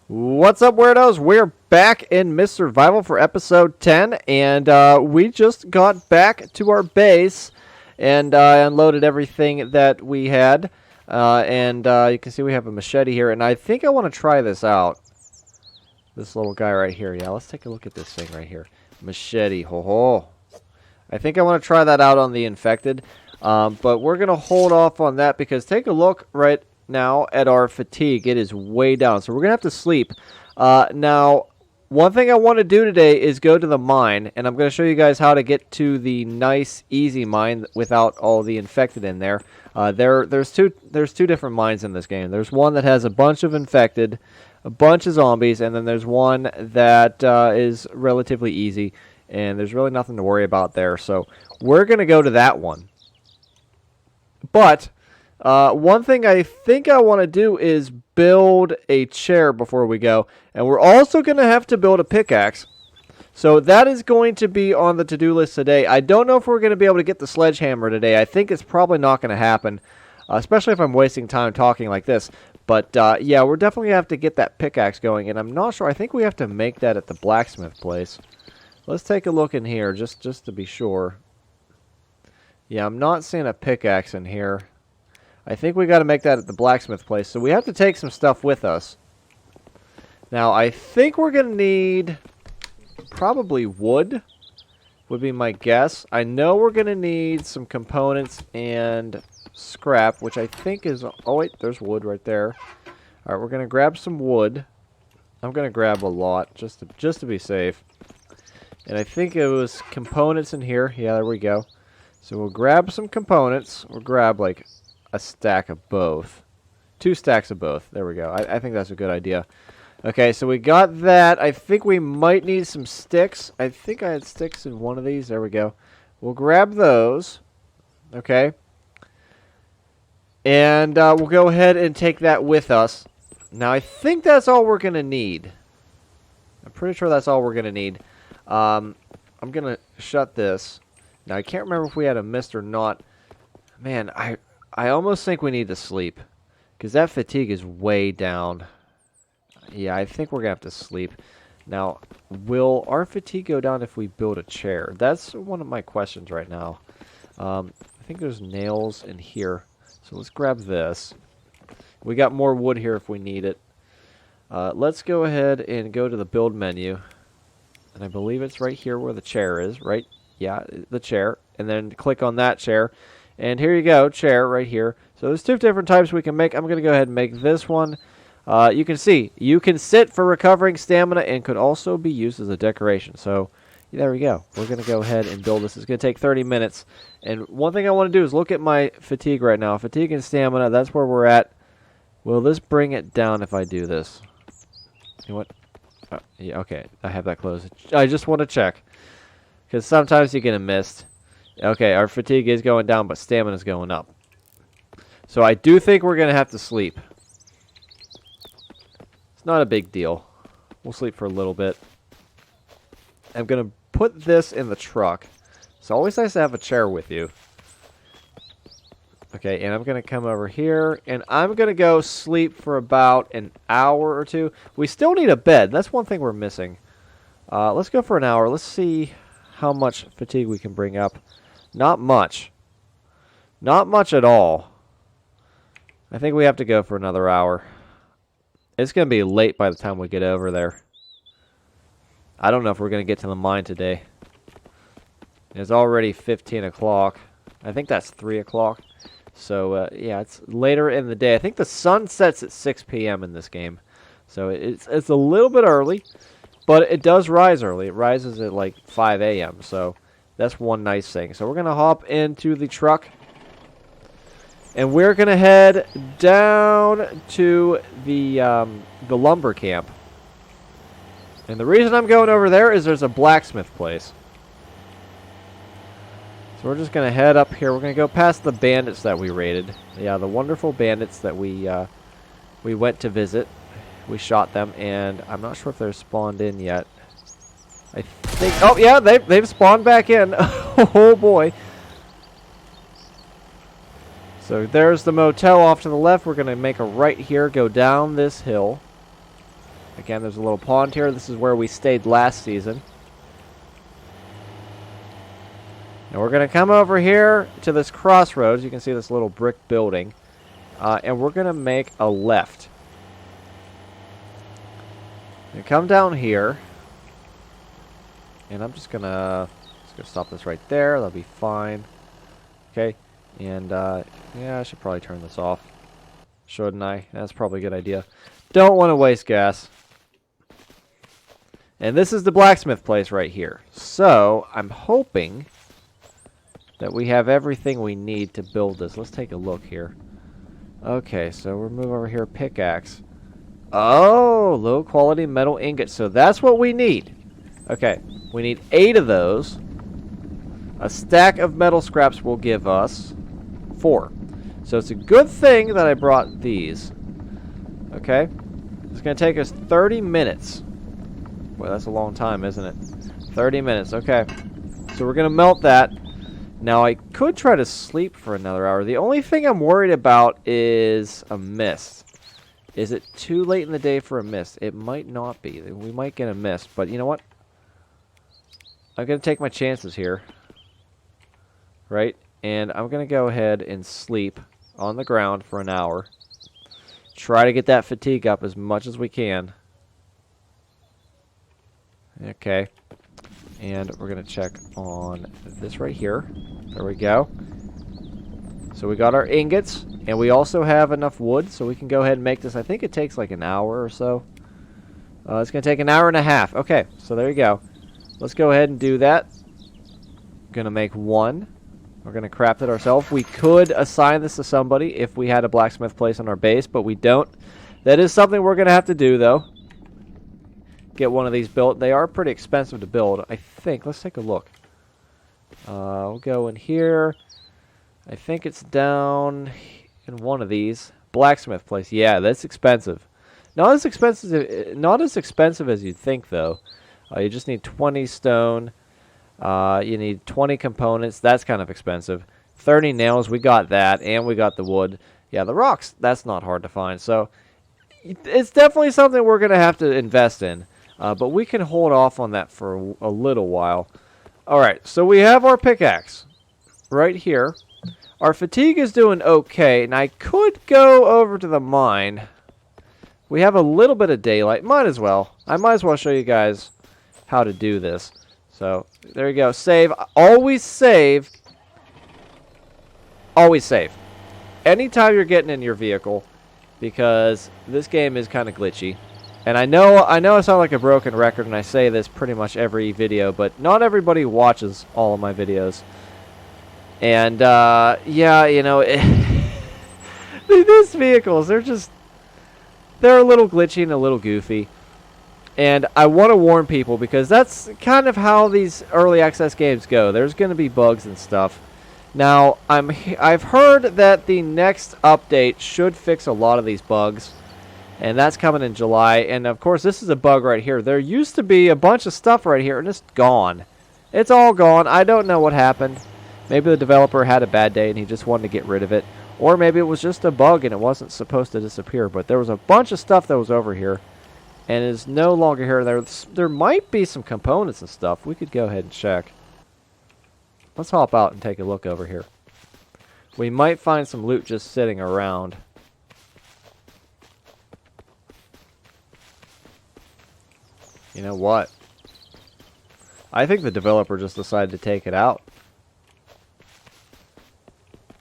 What's up, weirdos? We're back in Myth Survival for episode 10, and we just got back to our base, and I unloaded everything that we had, and you can see we have a machete here, and I think I want to try this out. This little guy right here. Yeah, let's take a look at this thing right here. Machete. Ho ho. I think I want to try that out on the infected, but we're going to hold off on that because take a look right now at our fatigue. It is way down, so we're gonna have to sleep. Now, one thing I want to do today is go to the mine, and I'm going to show you guys how to get to the nice, easy mine without all the infected in there. There's two different mines in this game. There's one that has a bunch of infected, a bunch of zombies, and then there's one that is relatively easy, and there's really nothing to worry about there. So we're gonna go to that one, but one thing I think I want to do is build a chair before we go. And we're also going to have to build a pickaxe. So that is going to be on the to-do list today. I don't know if we're going to be able to get the sledgehammer today. I think it's probably not going to happen, especially if I'm wasting time talking like this. But yeah, we're definitely going to have to get that pickaxe going. And I'm not sure. I think we have to make that at the blacksmith place. Let's take a look in here just to be sure. Yeah, I'm not seeing a pickaxe in here. I think we got to make that at the blacksmith place, so we have to take some stuff with us. Now, I think we're going to need probably wood, would be my guess. I know we're going to need some components and scrap, which I think is... Oh, wait, there's wood right there. All right, we're going to grab some wood. I'm going to grab a lot, just to be safe. And I think it was components in here. Yeah, there we go. So we'll grab some components. We'll grab, like, a stack of both. 2 stacks of both. There we go. I think that's a good idea. Okay, so we got that. I think we might need some sticks. I think I had sticks in one of these. There we go. We'll grab those. Okay. And we'll go ahead and take that with us. Now, I think that's all we're going to need. I'm pretty sure that's all we're going to need. I'm going to shut this. Now, I can't remember if we had a mist or not. Man, I almost think we need to sleep, because that fatigue is way down. Yeah, I think we're going to have to sleep. Now, will our fatigue go down if we build a chair? That's one of my questions right now. I think there's nails in here, so let's grab this. We got more wood here if we need it. Let's go ahead and go to the build menu, and I believe it's right here where the chair is, right? Yeah, the chair, and then click on that chair. And here you go, chair right here. So there's 2 different types we can make. I'm going to go ahead and make this one. You can see, you can sit for recovering stamina and could also be used as a decoration. So there we go. We're going to go ahead and build this. It's going to take 30 minutes. And one thing I want to do is look at my fatigue right now. Fatigue and stamina, that's where we're at. Will this bring it down if I do this? You know what? Oh, yeah, okay, I have that closed. I just want to check, because sometimes you get a mist. Okay, our fatigue is going down, but stamina is going up. So I do think we're going to have to sleep. It's not a big deal. We'll sleep for a little bit. I'm going to put this in the truck. It's always nice to have a chair with you. Okay, and I'm going to come over here, and I'm going to go sleep for about an hour or 2. We still need a bed. That's one thing we're missing. Let's go for an hour. Let's see how much fatigue we can bring up. Not much. Not much at all. I think we have to go for another hour. It's going to be late by the time we get over there. I don't know if we're going to get to the mine today. It's already 15 o'clock. I think that's 3 o'clock. So, yeah, it's later in the day. I think the sun sets at 6 p.m. in this game. So it's a little bit early, but it does rise early. It rises at like 5 a.m., so... That's one nice thing. So we're going to hop into the truck. And we're going to head down to the lumber camp. And the reason I'm going over there is there's a blacksmith place. So we're just going to head up here. We're going to go past the bandits that we raided. Yeah, the wonderful bandits that we went to visit. We shot them, and I'm not sure if they're spawned in yet. I think... Oh, yeah, they've spawned back in. Oh, boy. So there's the motel off to the left. We're going to make a right here, go down this hill. Again, there's a little pond here. This is where we stayed last season. Now we're going to come over here to this crossroads. You can see this little brick building. And we're going to make a left. You come down here. And I'm just going to stop this right there. That'll be fine. Okay. And, yeah, I should probably turn this off. Shouldn't I? That's probably a good idea. Don't want to waste gas. And this is the blacksmith place right here. So, I'm hoping that we have everything we need to build this. Let's take a look here. Okay, so we'll move over here. Pickaxe. Oh, low quality metal ingots. So that's what we need. Okay, we need 8 of those. A stack of metal scraps will give us 4. So it's a good thing that I brought these. Okay, it's going to take us 30 minutes. Well, that's a long time, isn't it? 30 minutes, okay. So we're going to melt that. Now, I could try to sleep for another hour. The only thing I'm worried about is a mist. Is it too late in the day for a mist? It might not be. We might get a mist, but you know what? I'm going to take my chances here. Right? And I'm going to go ahead and sleep on the ground for an hour. Try to get that fatigue up as much as we can. Okay. And we're going to check on this right here. There we go. So we got our ingots, and we also have enough wood, so we can go ahead and make this. I think it takes like an hour or so. It's going to take an hour and a half. Okay, so there you go. Let's go ahead and do that. Going to make 1. We're going to craft it ourselves. We could assign this to somebody if we had a blacksmith place on our base, but we don't. That is something we're going to have to do, though. Get one of these built. They are pretty expensive to build, I think. Let's take a look. We'll go in here. I think it's down in one of these. Blacksmith place. Yeah, that's expensive. Not as expensive as you'd think, though. You just need 20 stone. You need 20 components. That's kind of expensive. 30 nails. We got that, and we got the wood. Yeah, the rocks. That's not hard to find. So it's definitely something we're going to have to invest in. But we can hold off on that for a little while. All right, so we have our pickaxe right here. Our fatigue is doing okay, and I could go over to the mine. We have a little bit of daylight. Might as well. I might as well show you guys how to do this. So, there you go. Save. Always save. Always save. Anytime you're getting in your vehicle, because this game is kind of glitchy. And I know I sound like a broken record, and I say this pretty much every video, but not everybody watches all of my videos. And, yeah, you know, these vehicles, they're a little glitchy and a little goofy. And I want to warn people, because that's kind of how these early access games go. There's going to be bugs and stuff. Now, I've heard that the next update should fix a lot of these bugs. And that's coming in July. And, of course, this is a bug right here. There used to be a bunch of stuff right here, and it's gone. It's all gone. I don't know what happened. Maybe the developer had a bad day and he just wanted to get rid of it. Or maybe it was just a bug and it wasn't supposed to disappear. But there was a bunch of stuff that was over here and is no longer here. There might be some components and stuff. We could go ahead and check. Let's hop out and take a look over here. We might find some loot just sitting around. You know what? I think the developer just decided to take it out.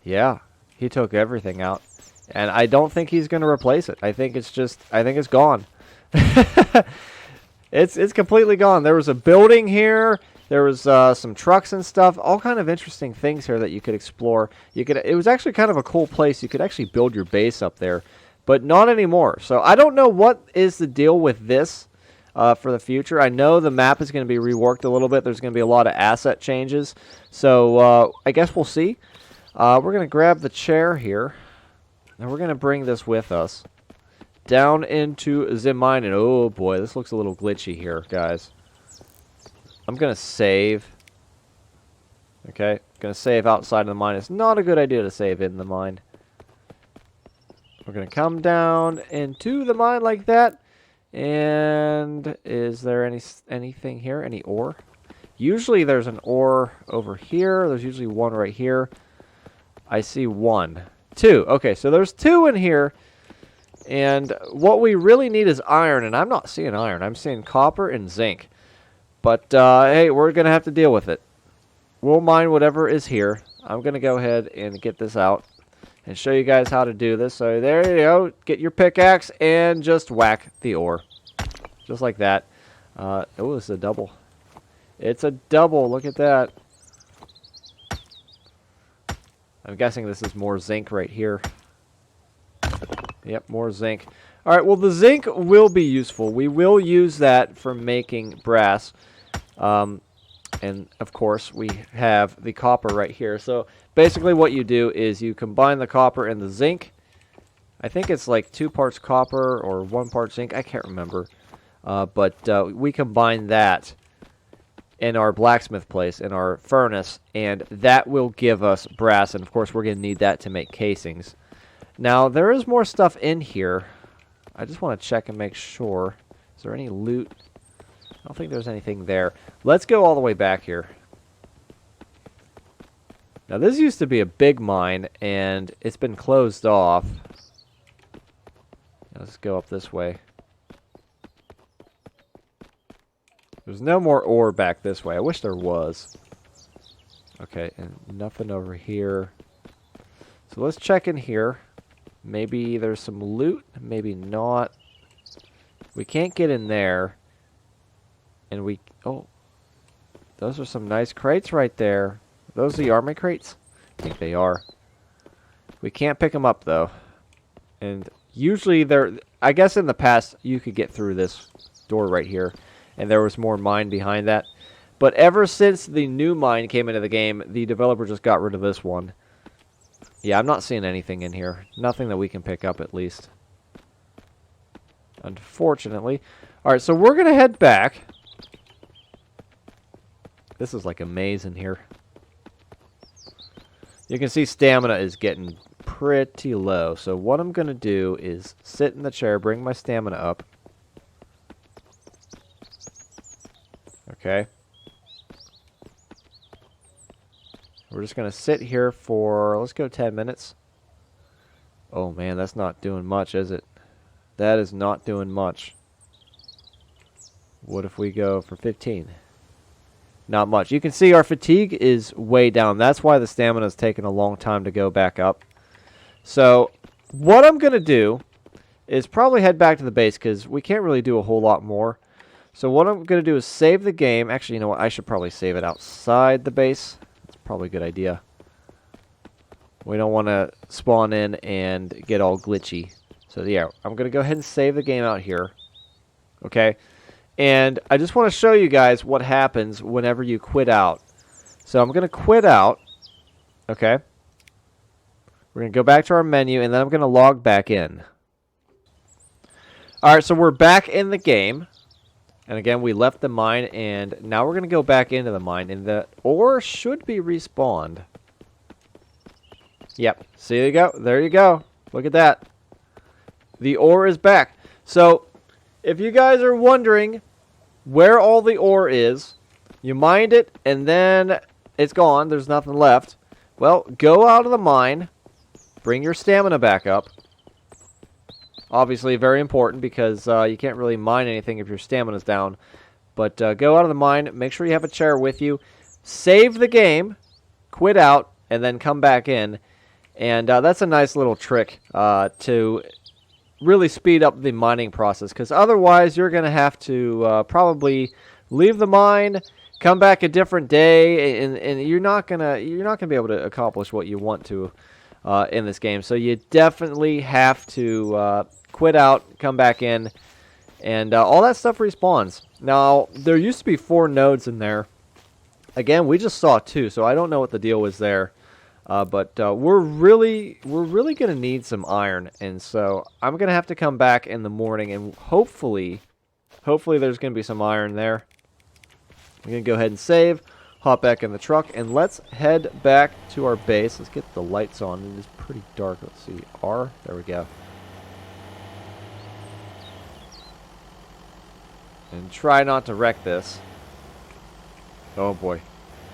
Yeah, he took everything out. And I don't think he's going to replace it. I think it's gone. It's completely gone. There was a building here. There was some trucks and stuff. All kind of interesting things here that you could explore. It was actually kind of a cool place. You could actually build your base up there. But not anymore. So I don't know what is the deal with this for the future. I know the map is going to be reworked a little bit. There's going to be a lot of asset changes. So I guess we'll see. We're going to grab the chair here, and we're going to bring this with us down into the mine. And oh boy, this looks a little glitchy here, guys. I'm going to save. Okay, going to save outside of the mine. It's not a good idea to save in the mine. We're going to come down into the mine like that, and And is there anything here? Any ore? Usually there's an ore over here. There's usually one right here. I see one. Two. Okay, so there's two in here. And what we really need is iron, and I'm not seeing iron. I'm seeing copper and zinc. But, hey, we're going to have to deal with it. We'll mine whatever is here. I'm going to go ahead and get this out and show you guys how to do this. So there you go. Get your pickaxe and just whack the ore. Just like that. Oh, it's a double. It's a double. Look at that. I'm guessing this is more zinc right here. Yep, more zinc. All right, well, the zinc will be useful. We will use that for making brass. And, of course, we have the copper right here. So, basically what you do is you combine the copper and the zinc. I think it's like 2 parts copper or 1 part zinc. I can't remember. But we combine that in our blacksmith place, in our furnace, and that will give us brass. And, of course, we're going to need that to make casings. Now, there is more stuff in here. I just want to check and make sure. Is there any loot? I don't think there's anything there. Let's go all the way back here. Now, this used to be a big mine, and it's been closed off. Let's go up this way. There's no more ore back this way. I wish there was. Okay, and nothing over here. So let's check in here. Maybe there's some loot, maybe not. We can't get in there. And we... Oh. Those are some nice crates right there. Are those the army crates? I think they are. We can't pick them up, though. And usually they're... I guess in the past, you could get through this door right here. And there was more mine behind that. But ever since the new mine came into the game, the developer just got rid of this one. Yeah, I'm not seeing anything in here. Nothing that we can pick up, at least. Unfortunately. Alright, so we're going to head back. This is like a maze in here. You can see stamina is getting pretty low. So what I'm going to do is sit in the chair, bring my stamina up. Okay. We're just going to sit here for, let's go 10 minutes. Oh man, that's not doing much, is it? That is not doing much. What if we go for 15? Not much. You can see our fatigue is way down. That's why the stamina is taking a long time to go back up. So, what I'm going to do is probably head back to the base because we can't really do a whole lot more. So what I'm going to do is save the game. Actually, you know what? I should probably save it outside the base. That's probably a good idea. We don't want to spawn in and get all glitchy. So yeah, I'm going to go ahead and save the game out here. Okay? And I just want to show you guys what happens whenever you quit out. So I'm going to quit out. Okay? We're going to go back to our menu, and then I'm going to log back in. Alright, so we're back in the game. And again, we left the mine, and now we're going to go back into the mine, and the ore should be respawned. Yep, so there you go. There you go. Look at that. The ore is back. So, if you guys are wondering where all the ore is, you mined it, and then it's gone. There's nothing left. Well, go out of the mine, bring your stamina back up. Obviously, very important because you can't really mine anything if your stamina's down. But go out of the mine, make sure you have a chair with you, save the game, quit out, and then come back in. And that's a nice little trick to really speed up the mining process. Because otherwise, you're going to have to probably leave the mine, come back a different day, and you're not gonna be able to accomplish what you want to in this game. So you definitely have to quit out, come back in, and all that stuff respawns. Now, there used to be 4 nodes in there. Again, we just saw 2, so I don't know what the deal was there. But we're really going to need some iron, and so I'm going to have to come back in the morning, and hopefully there's going to be some iron there. I'm going to go ahead and save, hop back in the truck, and let's head back to our base. Let's get the lights on. It is pretty dark. Let's see. R. There we go. And try not to wreck this. Oh boy.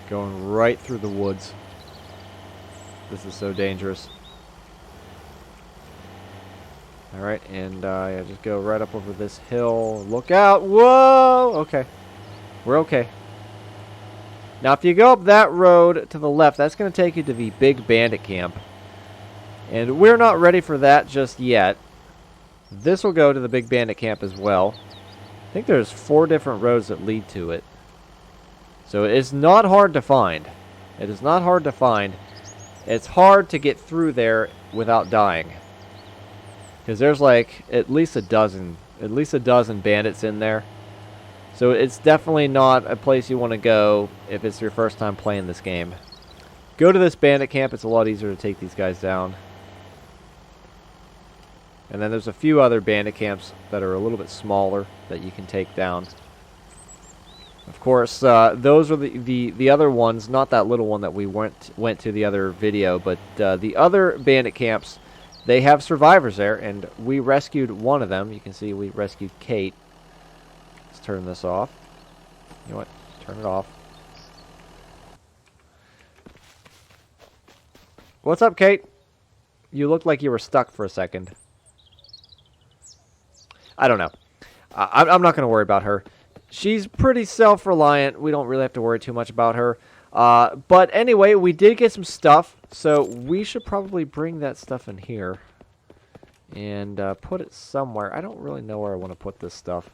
Going right through the woods. This is so dangerous. Alright, and yeah, just go right up over this hill. Look out! Whoa! Okay. We're okay. Now, if you go up that road to the left, that's going to take you to the big bandit camp. And we're not ready for that just yet. This will go to the big bandit camp as well. I think there's 4 different roads that lead to it. So it's not hard to find. It is not hard to find. It's hard to get through there without dying. Because there's like at least a dozen bandits in there. So it's definitely not a place you want to go if it's your first time playing this game. Go to this bandit camp. It's a lot easier to take these guys down. And then there's a few other bandit camps that are a little bit smaller that you can take down. Of course, those are the other ones, not that little one that we went to the other video, but the other bandit camps, they have survivors there, and we rescued one of them. You can see we rescued Kate. Let's turn this off. You know what? Turn it off. What's up, Kate? You looked like you were stuck for a second. I don't know. I'm not going to worry about her. She's pretty self-reliant. We don't really have to worry too much about her. But anyway, we did get some stuff, so we should probably bring that stuff in here and put it somewhere. I don't really know where I want to put this stuff.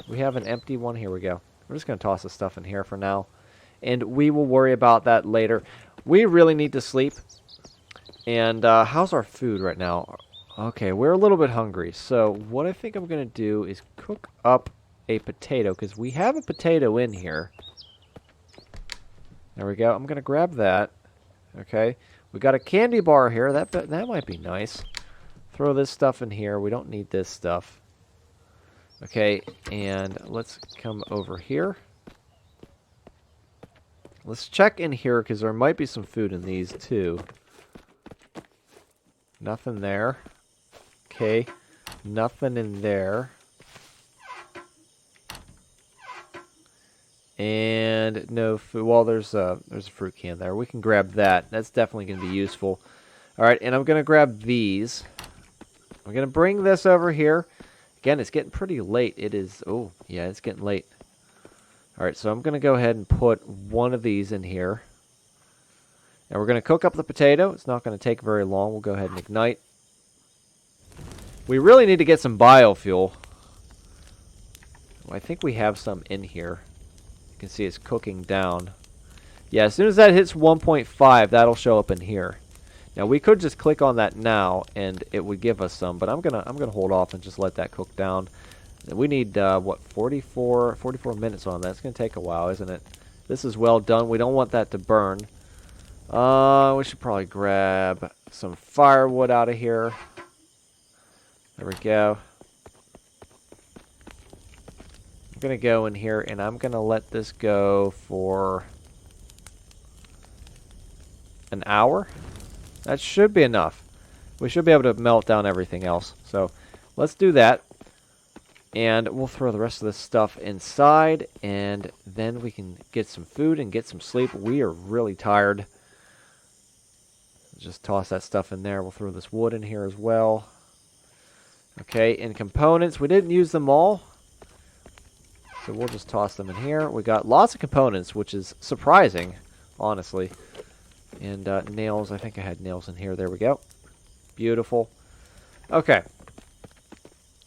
We have an empty one. Here we go. We're just going to toss the stuff in here for now, and we will worry about that later. We really need to sleep. And how's our food right now? Okay, we're a little bit hungry, so what I think I'm going to do is cook up a potato, because we have a potato in here. There we go. I'm going to grab that. Okay, we got a candy bar here. That might be nice. Throw this stuff in here. We don't need this stuff. Okay, and let's come over here. Let's check in here, because there might be some food in these, too. Nothing there. Okay, nothing in there. And no food. Well, there's a fruit can there. We can grab that. That's definitely going to be useful. All right, and I'm going to grab these. I'm going to bring this over here. Again, it's getting pretty late. It is. Oh, yeah, it's getting late. All right, so I'm going to go ahead and put one of these in here. And we're going to cook up the potato. It's not going to take very long. We'll go ahead and ignite. We really need to get some biofuel. Well, I think we have some in here. You can see it's cooking down. Yeah, as soon as that hits 1.5, that'll show up in here. Now we could just click on that now, and it would give us some. But I'm gonna hold off and just let that cook down. We need what 44 minutes on that. It's gonna take a while, isn't it? This is well done. We don't want that to burn. We should probably grab some firewood out of here. There we go. I'm going to go in here, and I'm going to let this go for an hour. That should be enough. We should be able to melt down everything else. So let's do that. And we'll throw the rest of this stuff inside, and then we can get some food and get some sleep. We are really tired. Just toss that stuff in there. We'll throw this wood in here as well. Okay, in components, we didn't use them all, so we'll just toss them in here. We got lots of components, which is surprising, honestly. And nails, I think I had nails in here. There we go. Beautiful. Okay.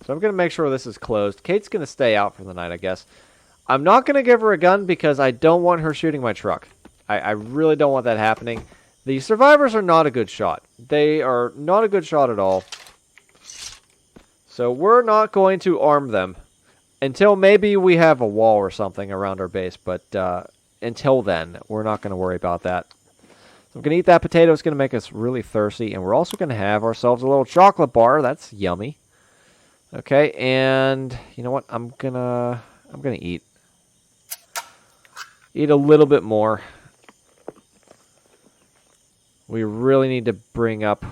So I'm going to make sure this is closed. Kate's going to stay out for the night, I guess. I'm not going to give her a gun because I don't want her shooting my truck. I really don't want that happening. The survivors are not a good shot. They are not a good shot at all. So we're not going to arm them until maybe we have a wall or something around our base. But until then, we're not going to worry about that. So I'm going to eat that potato. It's going to make us really thirsty. And we're also going to have ourselves a little chocolate bar. That's yummy. Okay, and you know what? I'm gonna eat a little bit more. We really need to bring up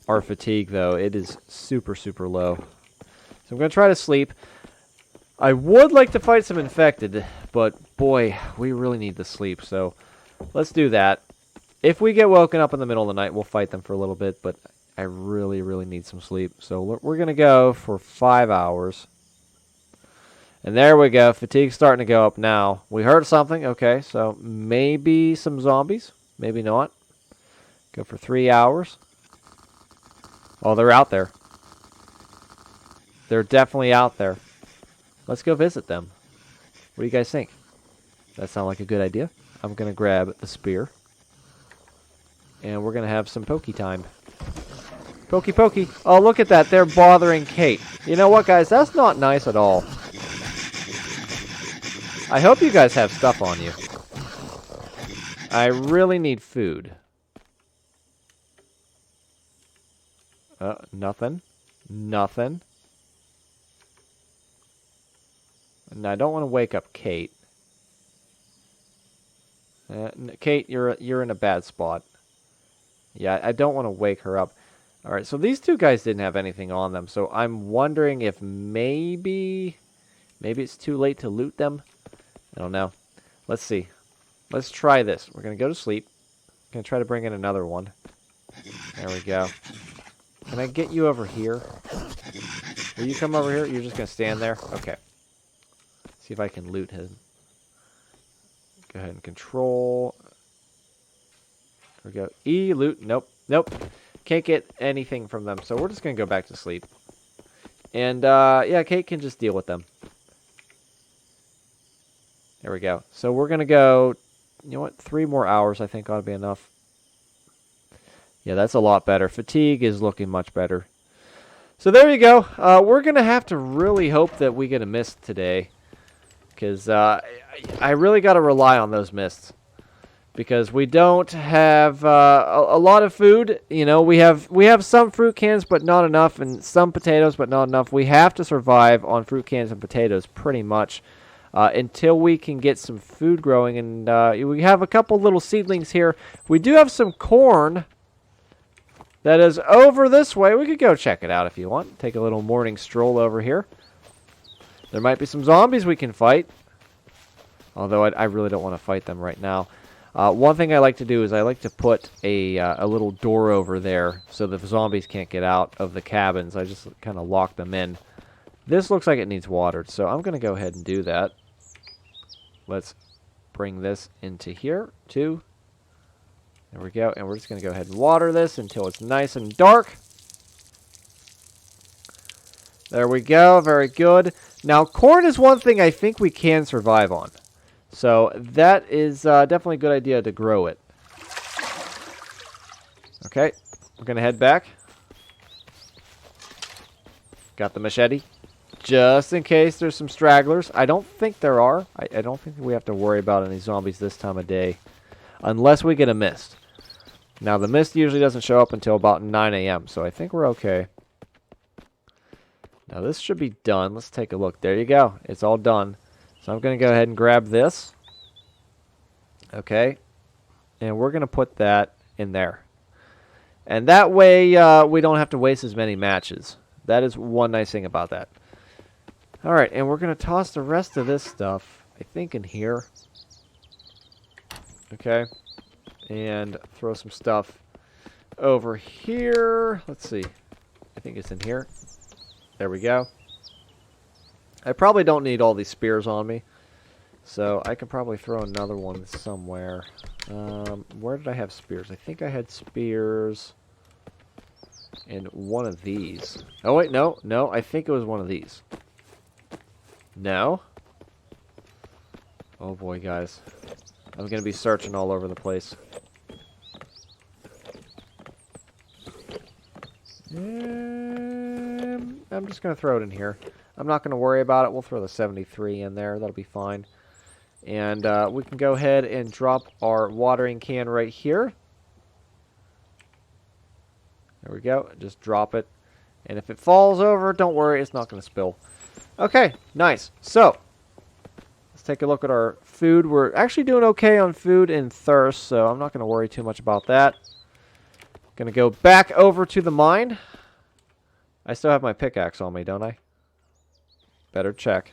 our fatigue, though. It is super, super low. So I'm I'm going to try to sleep. I would like to fight some infected, but boy, we really need the sleep, so let's do that. If we get woken up in the middle of the night, we'll fight them for a little bit, but I really, really need some sleep. So we're going to go for 5 hours. And there we go. Fatigue's starting to go up now. We heard something. Okay, so maybe some zombies. Maybe not. Go for 3 hours. Oh, they're out there. They're definitely out there. Let's go visit them. What do you guys think? That sound like a good idea? I'm going to grab the spear. And we're going to have some pokey time. Pokey pokey. Oh, look at that. They're bothering Kate. You know what, guys? That's not nice at all. I hope you guys have stuff on you. I really need food. Nothing. Nothing. And I don't want to wake up Kate. Kate, you're in a bad spot. Yeah, I don't want to wake her up. All right, so these two guys didn't have anything on them, so I'm wondering if maybe it's too late to loot them. I don't know. Let's see. Let's try this. We're going to go to sleep. Going to try to bring in another one. There we go. Can I get you over here? Will you come over here? You're just going to stand there? Okay. See if I can loot him. Go ahead and control. There we go. E, loot. Nope. Nope. Can't get anything from them, so we're just going to go back to sleep. And, yeah, Kate can just deal with them. There we go. So we're going to go, you know what, 3 more hours I think ought to be enough. Yeah, that's a lot better. Fatigue is looking much better. So there you go. We're going to have to really hope that we get a mist today. Because I really got to rely on those mists. Because we don't have a lot of food. You know, we have some fruit cans, but not enough. And some potatoes, but not enough. We have to survive on fruit cans and potatoes pretty much. Until we can get some food growing. And we have a couple little seedlings here. We do have some corn that is over this way. We could go check it out if you want. Take a little morning stroll over here. There might be some zombies we can fight. Although I really don't want to fight them right now. One thing I like to do is I like to put a little door over there so the zombies can't get out of the cabins. I just kind of lock them in. This looks like it needs watered, so I'm going to go ahead and do that. Let's bring this into here, too. There we go, and we're just going to go ahead and water this until it's nice and dark. There we go, very good. Now, corn is one thing I think we can survive on. So, that is definitely a good idea to grow it. Okay, we're going to head back. Got the machete. Just in case there's some stragglers. I don't think there are. I don't think we have to worry about any zombies this time of day. Unless we get a mist. Now, the mist usually doesn't show up until about 9 a.m. So I think we're okay. Now, this should be done. Let's take a look. There you go. It's all done. So I'm going to go ahead and grab this. Okay. And we're going to put that in there. And that way, we don't have to waste as many matches. That is one nice thing about that. Alright, and we're going to toss the rest of this stuff, I think, in here. Okay. And throw some stuff over here. Let's see. I think it's in here. There we go. I probably don't need all these spears on me. So I can probably throw another one somewhere. Where did I have spears? I think I had spears in one of these. Oh, wait, no. No, I think it was one of these. No? Oh boy, guys. I'm going to be searching all over the place. I'm just going to throw it in here. I'm not going to worry about it. We'll throw the 73 in there. That'll be fine. And we can go ahead and drop our watering can right here. There we go. Just drop it. And if it falls over, don't worry. It's not going to spill. Okay, nice. So, let's take a look at our food. We're actually doing okay on food and thirst, so I'm not going to worry too much about that. Going to go back over to the mine. I still have my pickaxe on me, don't I? Better check.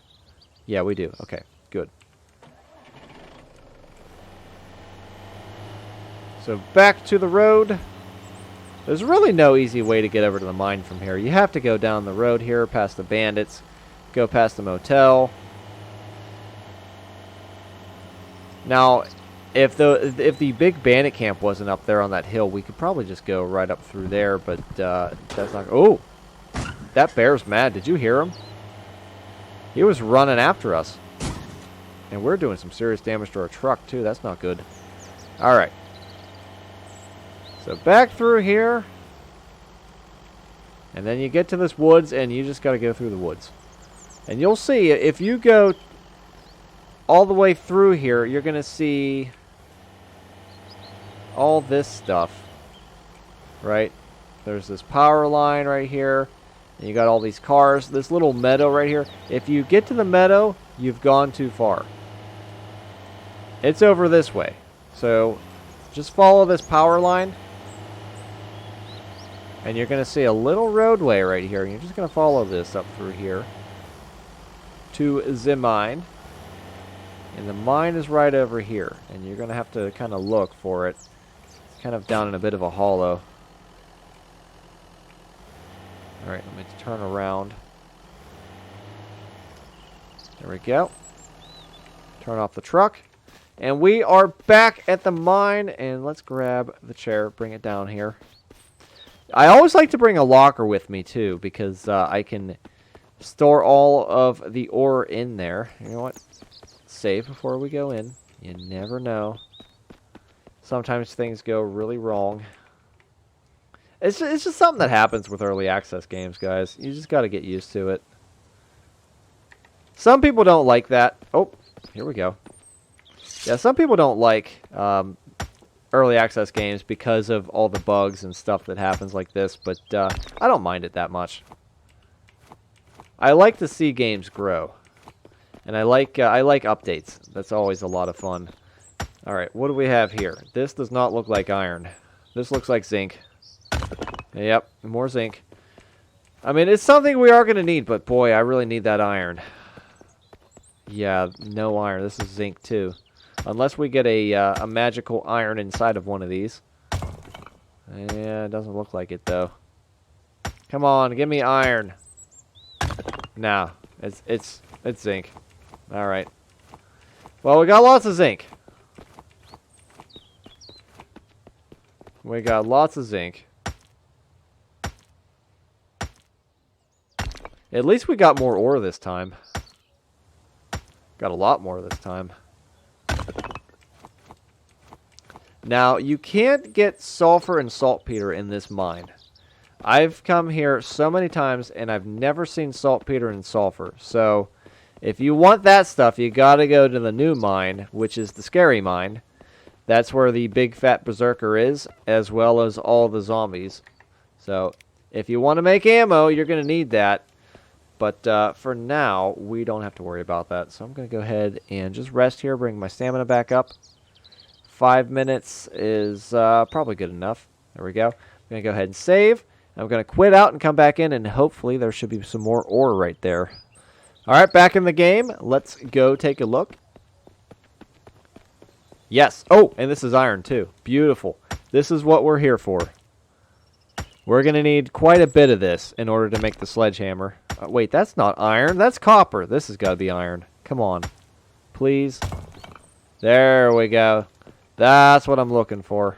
Yeah, we do. Okay, good. So back to the road. There's really no easy way to get over to the mine from here. You have to go down the road here, past the bandits, go past the motel. Now, if the big bandit camp wasn't up there on that hill, we could probably just go right up through there, but that's not... Oh! That bear's mad. Did you hear him? He was running after us. And we're doing some serious damage to our truck, too. That's not good. Alright. So back through here. And then you get to this woods, and you just got to go through the woods. And you'll see, if you go all the way through here, you're going to see all this stuff. Right? There's this power line right here. And you got all these cars. This little meadow right here. If you get to the meadow, you've gone too far. It's over this way. So just follow this power line. And you're going to see a little roadway right here. And you're just going to follow this up through here to the mine. And the mine is right over here. And you're going to have to kind of look for it. It's kind of down in a bit of a hollow. Alright, let me turn around. There we go. Turn off the truck. And we are back at the mine. And let's grab the chair, bring it down here. I always like to bring a locker with me, too, because I can store all of the ore in there. You know what? Save before we go in. You never know. Sometimes things go really wrong. It's just something that happens with early access games, guys. You just got to get used to it. Some people don't like that. Oh, here we go. Yeah, some people don't like early access games because of all the bugs and stuff that happens like this, but I don't mind it that much. I like to see games grow, and I like updates. That's always a lot of fun. All right, what do we have here? This does not look like iron. This looks like zinc. Yep, more zinc. I mean, it's something we are going to need, but boy, I really need that iron. Yeah, no iron. This is zinc too. Unless we get a magical iron inside of one of these. Yeah, it doesn't look like it though. Come on, give me iron. No, it's zinc. All right. Well, we got lots of zinc. We got lots of zinc. At least we got more ore this time. Got a lot more this time. Now, you can't get sulfur and saltpeter in this mine. I've come here so many times, and I've never seen saltpeter and sulfur. So, if you want that stuff, you gotta go to the new mine, which is the scary mine. That's where the big fat berserker is, as well as all the zombies. So, if you want to make ammo, you're gonna need that. But for now, we don't have to worry about that. So I'm going to go ahead and just rest here, bring my stamina back up. 5 minutes is probably good enough. There we go. I'm going to go ahead and save. I'm going to quit out and come back in, and hopefully there should be some more ore right there. All right, back in the game. Let's go take a look. Yes. Oh, and this is iron too. Beautiful. This is what we're here for. We're going to need quite a bit of this in order to make the sledgehammer. Wait, that's not iron. That's copper. This has got to be iron. Come on. Please. There we go. That's what I'm looking for.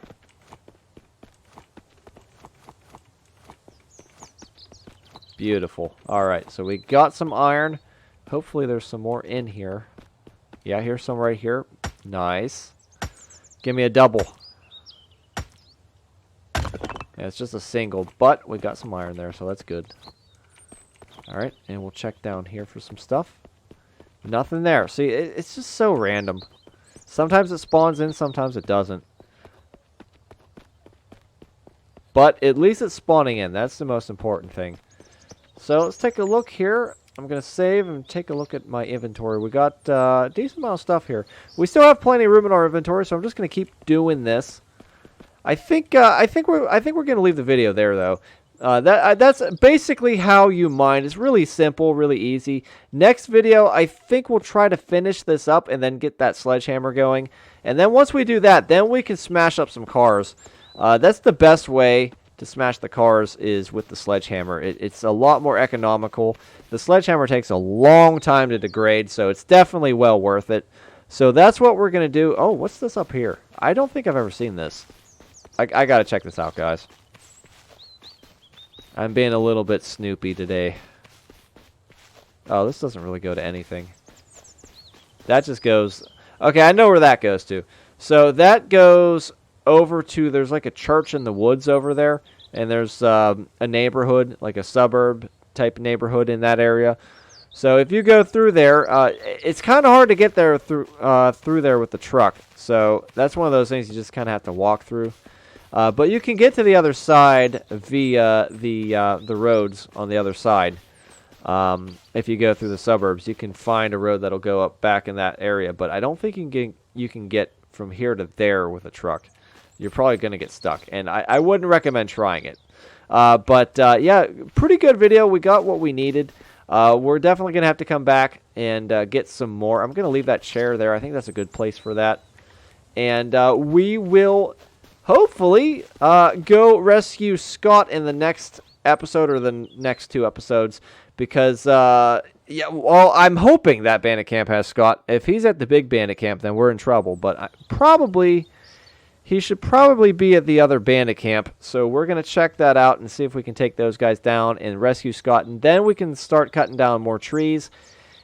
Beautiful. Alright, so we got some iron. Hopefully there's some more in here. Yeah, here's some right here. Nice. Give me a double. Yeah, it's just a single, but we got some iron there, so that's good. Alright, and we'll check down here for some stuff. Nothing there. See, it's just so random. Sometimes it spawns in, sometimes it doesn't. But at least it's spawning in. That's the most important thing. So let's take a look here. I'm going to save and take a look at my inventory. We got a decent amount of stuff here. We still have plenty of room in our inventory, so I'm just going to keep doing this. I think we're going to leave the video there, though. That's basically how you mine. It's really simple, really easy. Next video, I think we'll try to finish this up and then get that sledgehammer going. And then once we do that, then we can smash up some cars. That's the best way to smash the cars is with the sledgehammer. It's a lot more economical. The sledgehammer takes a long time to degrade, so it's definitely well worth it. So that's what we're going to do. Oh, what's this up here? I don't think I've ever seen this. I got to check this out, guys. I'm being a little bit snoopy today. Oh, this doesn't really go to anything. That just goes... Okay, I know where that goes to. So that goes over to... There's like a church in the woods over there. And there's a neighborhood, like a suburb type neighborhood in that area. So if you go through there, it's kind of hard to get there through there with the truck. So that's one of those things you just kind of have to walk through. But you can get to the other side via the roads on the other side. If you go through the suburbs, you can find a road that'll go up back in that area. But I don't think you can get from here to there with a truck. You're probably going to get stuck, and I wouldn't recommend trying it. Yeah, pretty good video. We got what we needed. We're definitely going to have to come back and get some more. I'm going to leave that chair there. I think that's a good place for that. And we will hopefully go rescue Scott in the next episode or the next 2 episodes. Because, yeah, well, I'm hoping that bandit camp has Scott. If he's at the big bandit camp, then we're in trouble. But he should probably be at the other bandit camp. So we're going to check that out and see if we can take those guys down and rescue Scott. And then we can start cutting down more trees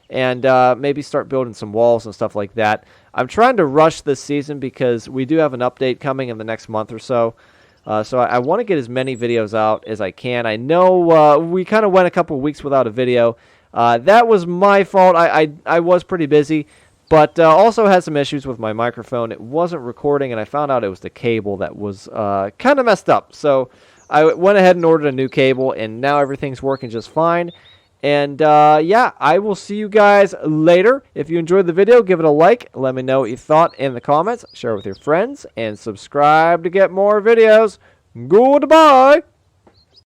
and maybe start building some walls and stuff like that. I'm trying to rush this season because we do have an update coming in the next month or so. So I want to get as many videos out as I can. I know we kind of went a couple of weeks without a video. That was my fault. I was pretty busy. But also had some issues with my microphone. It wasn't recording, and I found out it was the cable that was kind of messed up. So I went ahead and ordered a new cable, and now everything's working just fine. And yeah, I will see you guys later. If you enjoyed the video, give it a like. Let me know what you thought in the comments. Share it with your friends, and subscribe to get more videos. Goodbye.